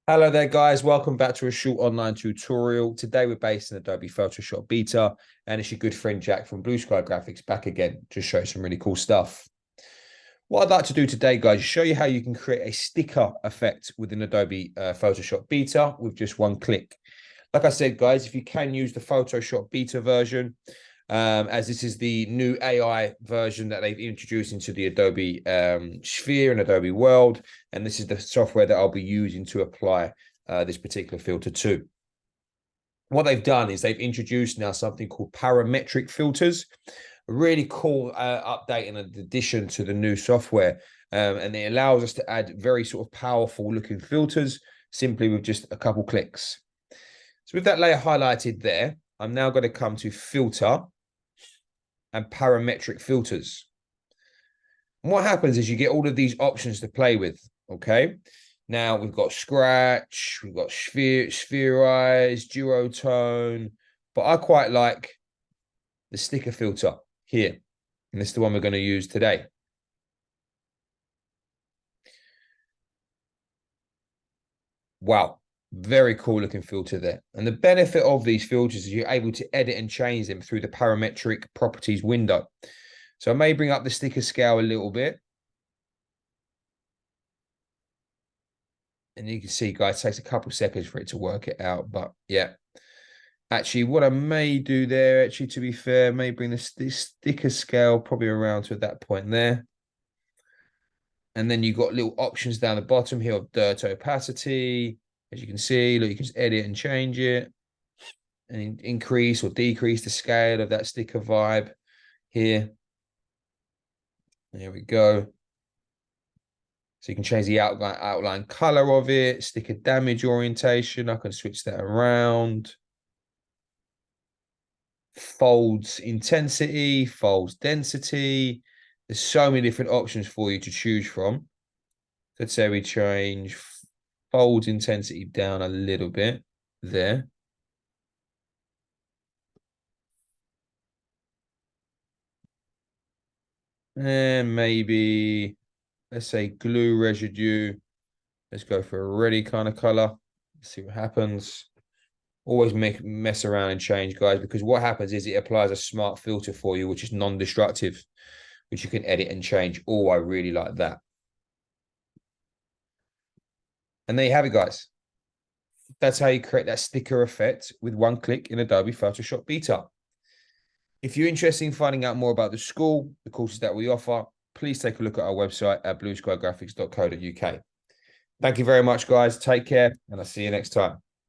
Hello there, guys. Welcome back to a short online tutorial. Today we're based in Adobe Photoshop Beta, and it's your good friend Jack from Blue Sky Graphics back again to show you some really cool stuff. What I'd like to do today, guys, is show you how you can create a sticker effect within Adobe Photoshop Beta with just one click. Like I said, guys, if you can use the Photoshop Beta version, as this is the new AI version that they've introduced into the Adobe Sphere and Adobe World, and this is the software that I'll be using to apply this particular filter to. What they've done is they've introduced now something called parametric filters, a really cool update and an addition to the new software, and it allows us to add very sort of powerful looking filters simply with just a couple clicks. So with that layer highlighted there, I'm now going to come to filter and parametric filters. And what happens is you get all of these options to play with, okay? Now we've got scratch, we've got spherize, duotone, but I quite like the sticker filter here. And this is the one we're going to use today. Wow, very cool looking filter there. And the benefit of these filters is you're able to edit and change them through the parametric properties window. So I may bring up the sticker scale a little bit. And you can see, guys, it takes a couple of seconds for it to work it out. But yeah, actually, what I may do there, actually, to be fair, may bring this sticker scale probably around to that point there. And then you've got little options down the bottom here of dirt opacity. As you can see, look, you can just edit and change it and increase or decrease the scale of that sticker vibe here. There we go. So you can change the outline color of it, sticker damage orientation. I can switch that around. Folds intensity, folds density. There's so many different options for you to choose from. Let's say we change folds intensity down a little bit there. And maybe, let's say glue residue. Let's go for a ready kind of color. Let's see what happens. Always mess around and change, guys, because what happens is it applies a smart filter for you, which is non-destructive, which you can edit and change. Oh, I really like that. And there you have it, guys. That's how you create that sticker effect with one click in Adobe Photoshop Beta. If you're interested in finding out more about the school, the courses that we offer, please take a look at our website at blueskygraphics.co.uk. Thank you very much, guys. Take care, and I'll see you next time.